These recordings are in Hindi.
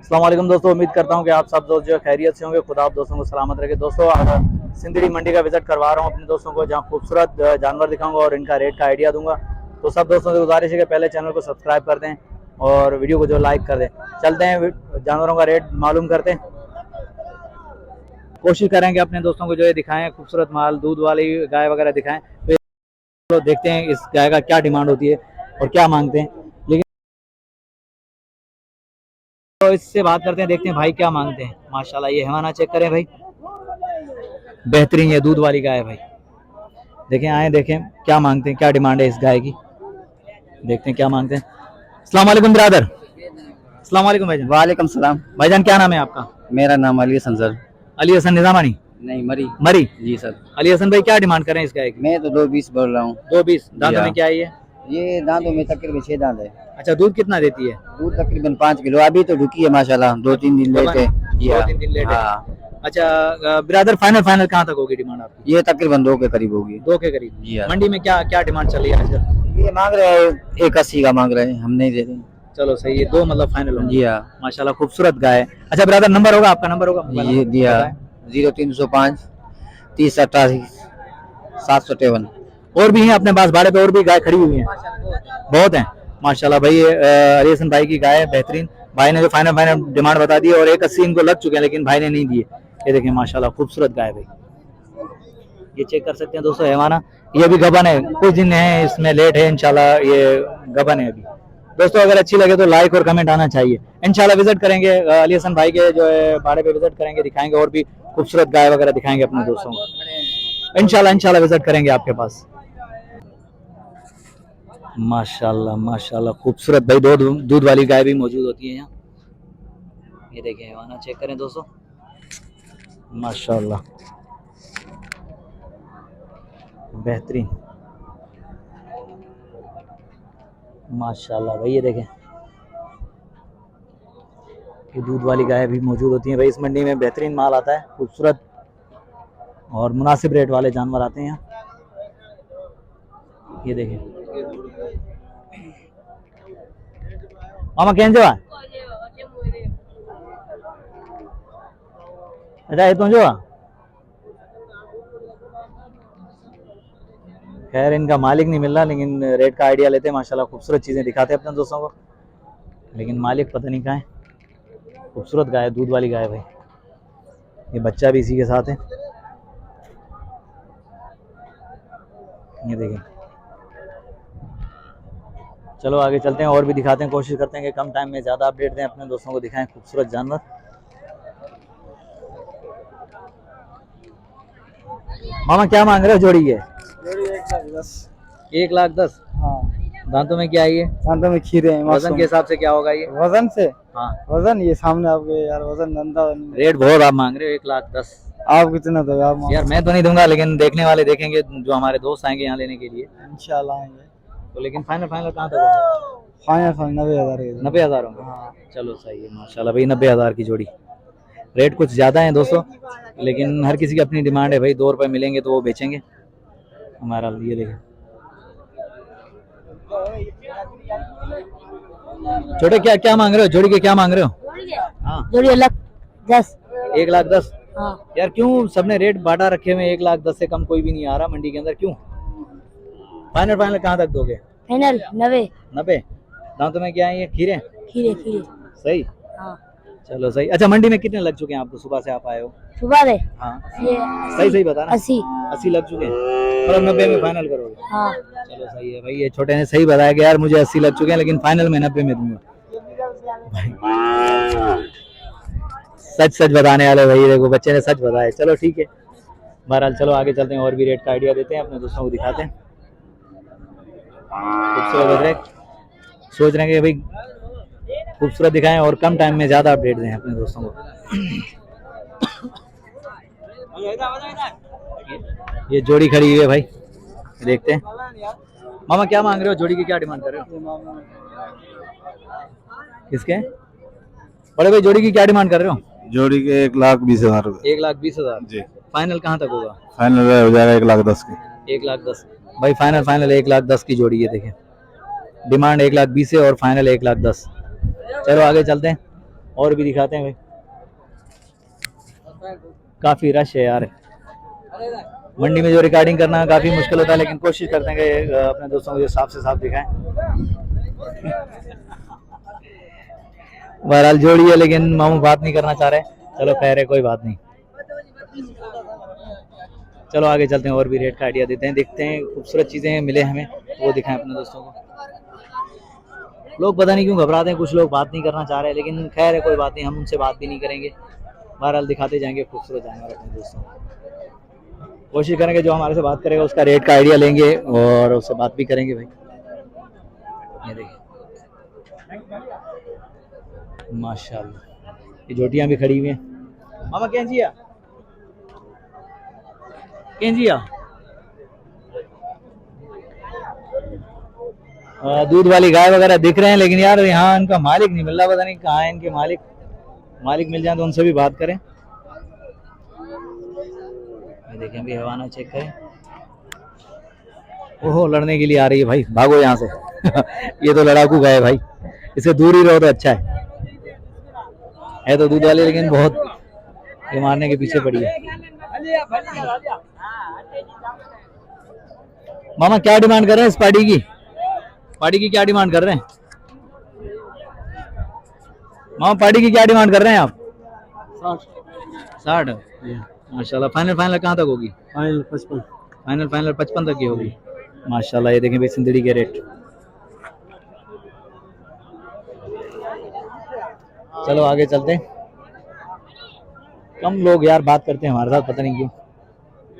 अस्सलाम वालेकुम दोस्तों, उम्मीद करता हूँ कि आप सब दोस्त जो खैरियत से होंगे। खुदा आप दोस्तों को सलामत रखे। दोस्तों सिंदड़ी मंडी का विजिट करवा रहा हूँ अपने दोस्तों को, जहाँ खूबसूरत जानवर दिखाऊंगा और इनका रेट का आइडिया दूंगा। तो सब दोस्तों से गुजारिश है कि पहले चैनल को सब्सक्राइब कर दें और वीडियो को जो लाइक कर दें। चलते हैं जानवरों का रेट मालूम करते हैं। कोशिश करेंगे अपने दोस्तों को जो है दिखाएं खूबसूरत माल, दूध वाली गाय वगैरह दिखाएं। तो देखते हैं इस गाय का क्या डिमांड होती है और क्या मांगते हैं। तो इससे बात करते हैं, देखते हैं भाई क्या मांगते हैं। माशाल्लाह ये हैवाना चेक करें भाई, बेहतरीन ये दूध वाली गाय है भाई। देखें आए, देखें क्या मांगते हैं, क्या डिमांड है इस गाय की। देखते हैं क्या मांगते हैं। अस्सलाम वालेकुम ब्रदर। अस्सलाम वालेकुम भाईजान। वालेकुम सलाम। भाईजान क्या नाम है आपका? मेरा नाम अली हसन सर। अली हसन निजामानी? नहीं, मरी। मरी जी सर। अली हसन भाई क्या डिमांड कर रहे हैं इस गाय की? मैं तो 220 बोल रहा हूँ। 220। दांतों में क्या है ये दांतों में तकरीबन 6 दांत है। अच्छा, दूध कितना देती है? दूध तकरीबन 5 किलो। अभी तो ढुकी है माशाल्लाह, 2-3 दिन लेट है। 2-3 दिन लेट है। हाँ। अच्छा ब्रदर, फाइनल कहाँ तक होगी डिमांड आपकी? ये तकरीबन 2 के करीब होगी। 2 के करीब। जी हाँ। मंडी में क्या क्या डिमांड चल रही है आजकल? ये मांग रहे हैं 180 का मांग रहे हैं, हम नहीं दे रहे। चलो सही है, 2 मतलब फाइनल होगी। जी हाँ। माशाल्लाह खूबसूरत गाय है। अच्छा ब्रदर, नंबर होगा आपका? नंबर होगा? ये दिया 0305 3088 753। और भी हैं अपने पास भाड़े पे, और भी गाय खड़ी हुई हैं, बहुत हैं माशाल्लाह भाई। ये अली हसन भाई की गाय है, बेहतरीन। भाई ने जो फाइनल डिमांड बता दी और 180 इनको लग चुके हैं, लेकिन भाई ने नहीं दिए। ये देखिए माशाल्लाह खूबसूरत गाय भाई, ये चेक कर सकते हैं दोस्तों। हैवाना ये भी गबन है, कुछ दिन है इसमें लेट है, इंशाल्लाह ये गबन है अभी। दोस्तों अगर अच्छी लगे तो लाइक और कमेंट आना चाहिए। इंशाल्लाह विजिट करेंगे अली हसन भाई के जो है भाड़े पे विजिट करेंगे, दिखाएंगे और भी खूबसूरत गाय वगैरह दिखाएंगे अपने दोस्तों को। इंशाल्लाह विजिट करेंगे आपके पास। माशाल्लाह माशाल्लाह खूबसूरत भाई, दो दूध वाली गाय भी मौजूद होती है यहाँ। ये देखें हैवाना चेक करें दोस्तों, माशाल्लाह बेहतरीन माशाल्लाह भाई। ये देखें ये दूध वाली गाय भी मौजूद होती हैं भाई। इस मंडी में बेहतरीन माल आता है, खूबसूरत और मुनासिब रेट वाले जानवर आते हैं यहाँ। ये देखें मामा कैसे जो अच्छा ये तो जो खैर इनका मालिक नहीं मिल रहा, लेकिन रेट का आइडिया लेते हैं। माशाल्लाह खूबसूरत चीज़ें दिखाते हैं अपने दोस्तों को, लेकिन मालिक पता नहीं कहाँ है। खूबसूरत गाय, दूध वाली गाय भाई। ये बच्चा भी इसी के साथ है। ये देखें, चलो आगे चलते हैं और भी दिखाते हैं। कोशिश करते हैं कि कम टाइम में ज़्यादा अपडेट दें, अपने दोस्तों को दिखाएं खूबसूरत जानवर। मामा क्या मांग रहे हो जोड़ी के? 1,10,000। 1,10,000। हाँ। दांतों में क्या है ये? दांतों में खीरे हैं। वजन के हिसाब से क्या होगा ये? वजन से? हाँ वजन ये सामने आपके यार, वजन धंधा। रेट बहुत आप मांग रहे हो 1,10,000। आप कितना दो आप? यार मैं तो नहीं दूंगा, लेकिन देखने वाले देखेंगे, जो हमारे दोस्त आएंगे यहाँ लेने के लिए इंशाल्लाह आएंगे तो। लेकिन फाइनल कहाँ तक होगा? फाइनल 90,000। 90,000 होंगे। हाँ। चलो सही है माशाल्लाह भाई, 90,000 की जोड़ी। रेट कुछ ज़्यादा है दोस्तों, लेकिन हर किसी की अपनी डिमांड है भाई। 2 रुपये मिलेंगे तो वो बेचेंगे हमारा। ये देखें छोटे क्या क्या मांग रहे हो? जोड़ी के क्या मांग रहे हो? हाँ जोड़ी 1,10,000। 1,10,000। हाँ। यार क्यों सबने रेट बांटा रखे हुए? 1,10,000 से कम कोई भी नहीं आ रहा मंडी के अंदर, क्यों? फाइनल कहाँ तक दोगे? फाइनल 90। दांतों में क्या है ये? खीरे? खीरे सही। हाँ। चलो सही। अच्छा मंडी में कितने लग चुके हैं आपको? सुबह से आप आए हो? सुबह दे हाँ ये सही बताना। 80 लग चुके हैं, मतलब 90 में फाइनल करोगे? हाँ। चलो सही है भाई। ये छोटे ने सही बताया कि यार मुझे 80 लग चुके हैं, लेकिन फाइनल में 90 में दूंगा। सच बताने वाले भाई, देखो बच्चे ने सच बताया। चलो ठीक है, बहरहाल चलो आगे चलते हैं और भी रेट का आइडिया देते हैं, अपने दोस्तों को दिखाते हैं। खूबसूरत रेट सोच रहे हैं कि भाई खूबसूरत दिखाएं और कम टाइम में ज़्यादा अपडेट दें अपने दोस्तों को। ये जोड़ी खड़ी हुई है भाई, देखते हैं। मामा क्या मांग रहे हो? जोड़ी की क्या डिमांड कर रहे हो? किसके बड़े भाई, जोड़ी की क्या डिमांड कर रहे हो? जोड़ी के 1,20,000 रुपए। 1,20,000 जी। फाइनल कहाँ तक होगा? फाइनल हो जाएगा 1,10,000 के। 1,10,000 भाई। फाइनल 1,10,000 की जोड़ी है। देखें डिमांड 1,20,000 है और फाइनल 1,10,000। चलो आगे चलते हैं। और भी दिखाते हैं भाई, काफी रश है यार। मंडी में जो रिकॉर्डिंग करना काफी मुश्किल होता है, लेकिन कोशिश करते हैं कि अपने दोस्तों को जो साफ से साफ दिखाएं। बहरहाल जोड़ी है, लेकिन मामू बात नहीं करना चाह रहे। चलो खैर है, कोई बात नहीं। चलो आगे चलते हैं और भी रेट का आइडिया देते हैं, देखते हैं खूबसूरत चीजें मिले हमें तो वो दिखाएं अपने दोस्तों को। लोग पता नहीं क्यों घबराते हैं, कुछ लोग बात नहीं करना चाह रहे, लेकिन खैर है कोई बात नहीं, हम उनसे बात भी नहीं करेंगे। बहरहाल दिखाते जाएंगे खूबसूरत जानवर अपने दोस्तों को। कोशिश करेंगे जो हमारे से बात करेगा उसका रेट का आइडिया लेंगे और उससे बात भी करेंगे भाई। ये देखिए माशाल्लाह, ये जोटियां भी खड़ी हुई हैं। मामा कैंजिया कैंजिया दूध वाली गाय वगैरह दिख रहे हैं, लेकिन यार यहाँ इनका मालिक नहीं मिल रहा, पता नहीं कहाँ है इनके मालिक। मालिक मिल जाए तो उनसे भी बात करें। देखें अभी हवाना चेक करें। ओहो लड़ने के लिए आ रही है भाई, भागो यहाँ से। ये तो लड़ाकू गाय भाई, इसे दूर ही रहो तो अच्छा है तो दूध वाली, लेकिन बहुत ये मारने के पीछे पड़ी है। मामा क्या डिमांड कर रहे हैं इस पार्टी की? पार्टी की क्या डिमांड कर रहे हैं मामा? पार्टी की क्या डिमांड कर रहे हैं आप? 60 माशाल्लाह। फाइनल फाइनल कहाँ तक होगी? फाइनल 55। फाइनल फाइनल 55 तक की होगी माशाल्लाह। ये देखें भाई सिंदड़ी के रेट। चलो आगे चलते हैं। कम लोग यार बात करते हैं हमारे साथ, पता नहीं क्यों।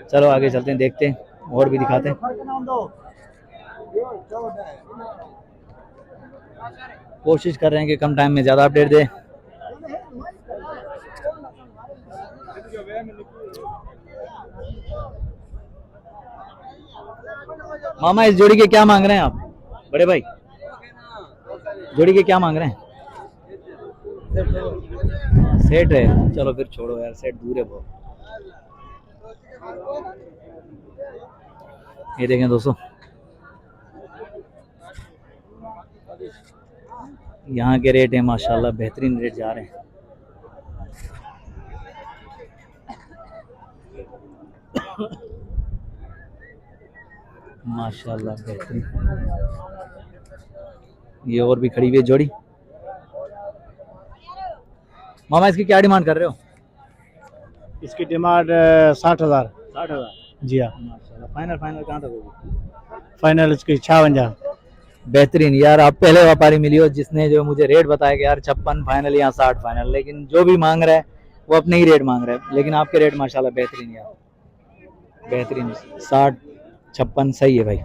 चलो आगे चलते हैं, देखते हैं और भी दिखाते हैं। कोशिश कर रहे हैं कि कम टाइम में ज्यादा अपडेट दे। मामा इस जोड़ी के क्या मांग रहे हैं आप? बड़े भाई जोड़ी के क्या मांग रहे हैं? सेट है, चलो फिर छोड़ो यार, सेट दूर है बहुत। ये देखें दोस्तों, यहाँ के रेट है माशाल्लाह, बेहतरीन रेट जा रहे हैं। माशाल्लाह बेहतरीन। ये और भी खड़ी हुई है जोड़ी। मामा इसकी क्या डिमांड कर रहे हो? इसकी डिमांड 60,000। 60,000 जी हाँ। माशाल्लाह। फाइनल फाइनल कहाँ तक होगी? फाइनल इसकी 56। बेहतरीन यार, आप पहले व्यापारी मिली हो जिसने जो मुझे रेट बताया कि यार 56 फाइनल या 60 फाइनल, लेकिन जो भी मांग रहा है वो अपने ही रेट मांग रहा है, लेकिन आपके रेट माशाल्लाह बेहतरीन यार, बेहतरीन। 60 56 सही है भाई,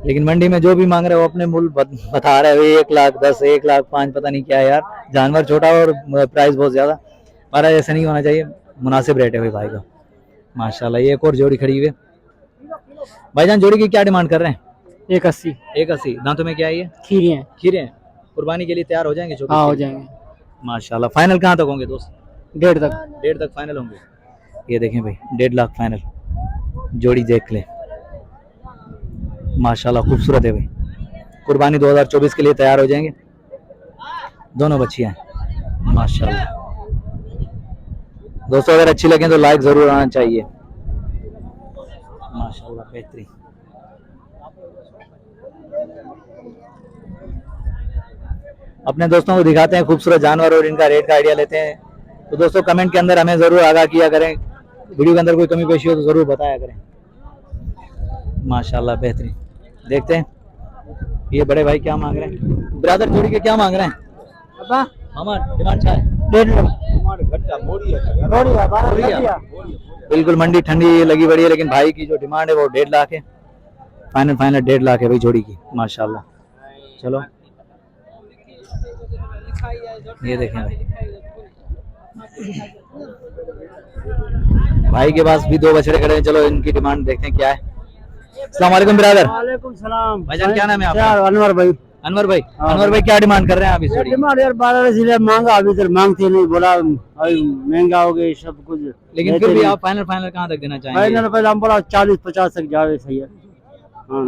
लेकिन मंडी में जो भी मांग रहा है वो अपने मूल्य बता रहा है। 1,10,000 1,05,000 पता नहीं क्या है यार, जानवर छोटा और प्राइस बहुत ज्यादा। महाराज ऐसा नहीं होना चाहिए, मुनासिब रेट है भाई का माशाल्लाह। ये एक और जोड़ी खड़ी हुई है। भाईजान जोड़ी की क्या डिमांड कर रहे हैं? 81। 81। दांतों में क्या है? ये खीरे हैं। खीरे हैं। कुर्बानी के लिए तैयार हो जाएंगे? हाँ हो जाएंगे माशाल्लाह। फाइनल कहाँ तक होंगे दोस्त? 1.5 तक। 1.5 तक फाइनल होंगे। ये देखें भाई 1.5 लाख फाइनल। जोड़ी देख ले माशाल्लाह, खूबसूरत है भाई। कुर्बानी 2024 के लिए तैयार हो जाएंगे। दोनों बच्चियां हैं माशाल्लाह। दोस्तों अगर अच्छी लगे तो लाइक जरूर आना चाहिए माशाल्लाह, बेहतरीन। अपने दोस्तों को दिखाते हैं खूबसूरत जानवर और इनका रेट का आइडिया लेते हैं। तो दोस्तों कमेंट के अंदर हमें जरूर आगाह किया करें, वीडियो के अंदर कोई कमी पेशी हो तो जरूर बताया करें माशाल्लाह, बेहतरीन। देखते हैं ये बड़े भाई क्या मांग रहे हैं। ब्रदर जोड़ी के क्या मांग रहे हैं? मामा डिमांड क्या है? 1.5 बिल्कुल मंडी ठंडी लगी बड़ी है, लेकिन भाई की जो डिमांड है वो 1.5 लाख है। फाइनल फाइनल 1.5 लाख है भाई जोड़ी की माशाल्लाह। चलो ये देखें भाई के पास भी 2 बछड़े खड़े हैं। चलो इनकी डिमांड देखते हैं क्या है। अस्सलाम वालेकुम ब्रदर। वालेकुम सलाम। भाईजान क्या नाम है आपका? अनवर भाई। अनवर भाई, अनवर भाई क्या डिमांड कर रहे हैं आप इस जोड़ी? डिमांड यार 12 जिले मांगा, अभी तक मांगते नहीं, बोला महंगा हो गया सब कुछ, लेकिन फिर भी आप फाइनल फाइनल कहाँ तक देना चाहेंगे? फाइनल पहले हम बोला 40-50 तक जावे, सही है।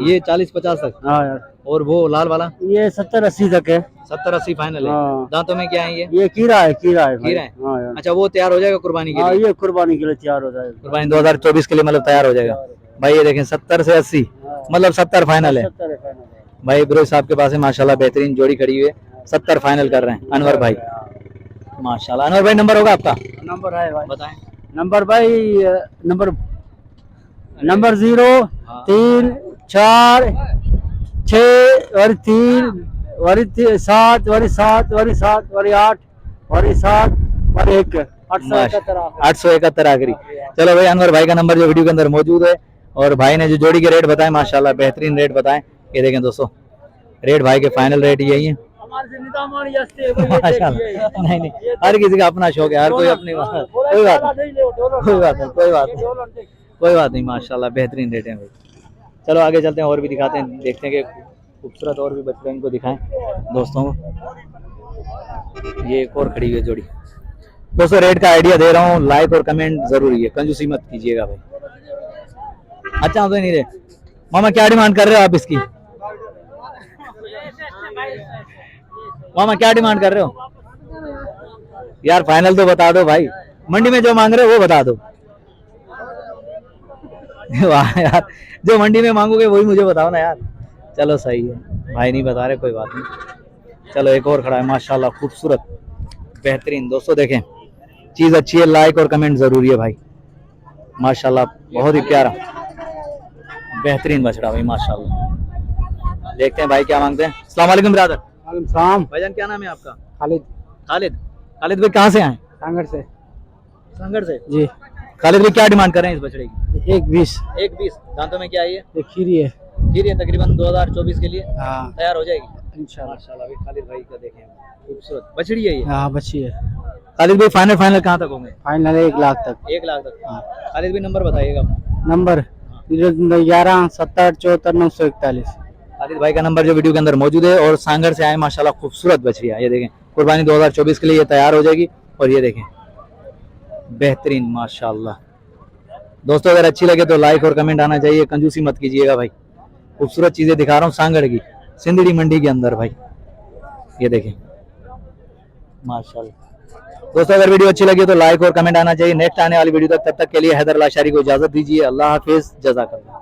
ये 40-50 तक। हाँ यार और वो लाल वाला ये 70-80 तक है। 70-80 फाइनल है। हाँ। दांतों में क्या है ये? ये कीड़ा है भाई। खीरा है। हाँ यार। अच्छा वो तैयार हो जाएगा कुर्बानी के हाँ, लिए? ये कुर्बानी के लिए तैयार हो जाएगा। कुर्बानी 2024 के लिए मतलब तैयार हो जाएगा भाई। ये देखें 70 से 80 मतलब 70 फाइनल है 70 है फाइनल है। भाई। ब्रो साहब के पास है माशाल्लाह बेहतरीन जोड़ी खड़ी हुई है। 70 फाइनल कर रहे हैं अनवर भाई माशाल्लाह। अनवर भाई नंबर होगा आपका? नंबर है भाई। बताएं। नंबर भाई नंबर 0 हाँ। 3 4 6 और 3 और 7 और 7 और 7 और 8 और 7 और 1 871 आखिरी। चलो भाई अनवर भाई का नंबर जो वीडियो के अंदर मौजूद है और भाई ने जो जोड़ी के रेट बताए माशाल्लाह बेहतरीन रेट बताए। ये देखें दोस्तों रेट भाई के फाइनल रेट यही है माशाल्लाह। नहीं नहीं हर किसी का अपना शौक है, हर कोई अपनी कोई बात नहीं माशाल्लाह बेहतरीन रेट है भाई। चलो आगे चलते हैं और भी दिखाते हैं, देखते हैं कि खूबसूरत और भी बच्चे इनको दिखाएं दोस्तों को। ये एक और खड़ी हुई है जोड़ी दोस्तों। रेट का आइडिया दे रहा हूँ, लाइक और कमेंट जरूरी है, कंजूसी मत कीजिएगा भाई। अच्छा तो नहीं रे मामा क्या डिमांड कर रहे हो आप इसकी? मामा क्या डिमांड कर रहे हो यार? फाइनल तो बता दो भाई, मंडी में जो मांग रहे हो वो बता दो। वाह यार, जो मंडी में मांगोगे वही मुझे बताओ ना यार। चलो सही है भाई, नहीं बता रहे कोई बात नहीं। चलो एक और खड़ा है माशाल्लाह खूबसूरत बेहतरीन। दोस्तों देखें चीज अच्छी है, लाइक और कमेंट जरूरी है भाई माशाल्लाह। बहुत ही प्यारा बेहतरीन बछड़ा भाई माशाल्लाह। देखते हैं भाई क्या मांगते हैं। अस्सलाम वालेकुम ब्रदर। वालेकुम सलाम। भाईजान क्या नाम है आपका? खालिद। खालिद। खालिद भाई कहाँ से आए? सांगड़ से। संगड़ से जी। खालिद भाई क्या डिमांड कर रहे हैं इस बछड़े की? 1-20। 1-20। दांतों में क्या है ये? ये खीरी है। खीरी है, तकरीबन 2024 के लिए हाँ तैयार हो जाएगी इंशाल्लाह। माशाल्लाह। भाई खालिद भाई का देखें खूबसूरत बछड़ी है ये। हाँ बच्ची है। खालिद भाई फाइनल कहाँ तक होंगे? फाइनल 1 लाख तक। 1 लाख तक। खालिद भाई नंबर बताइएगा। नंबर 11 70 74 941। खालिद भाई का नंबर जो वीडियो के अंदर मौजूद है। और सांगड़ से आए माशाल्लाह खूबसूरत बछड़ियाँ। ये देखें कुर्बानी 2024 के लिए ये तैयार हो जाएगी। और ये देखें बेहतरीन माशाल्लाह। दोस्तों अगर अच्छी लगे तो लाइक और कमेंट आना चाहिए, कंजूसी मत कीजिएगा भाई। खूबसूरत चीजें दिखा रहा हूँ सांगड़ की, सिंदड़ी मंडी के अंदर भाई। ये देखें माशाल्लाह। दोस्तों अगर वीडियो अच्छी लगी तो लाइक और कमेंट आना चाहिए। नेक्स्ट आने वाली वीडियो तक, तब तक के लिए हैदर लाशारी को इजाजत दीजिए। अल्लाह हाफिज, जज़ाकल्लाह।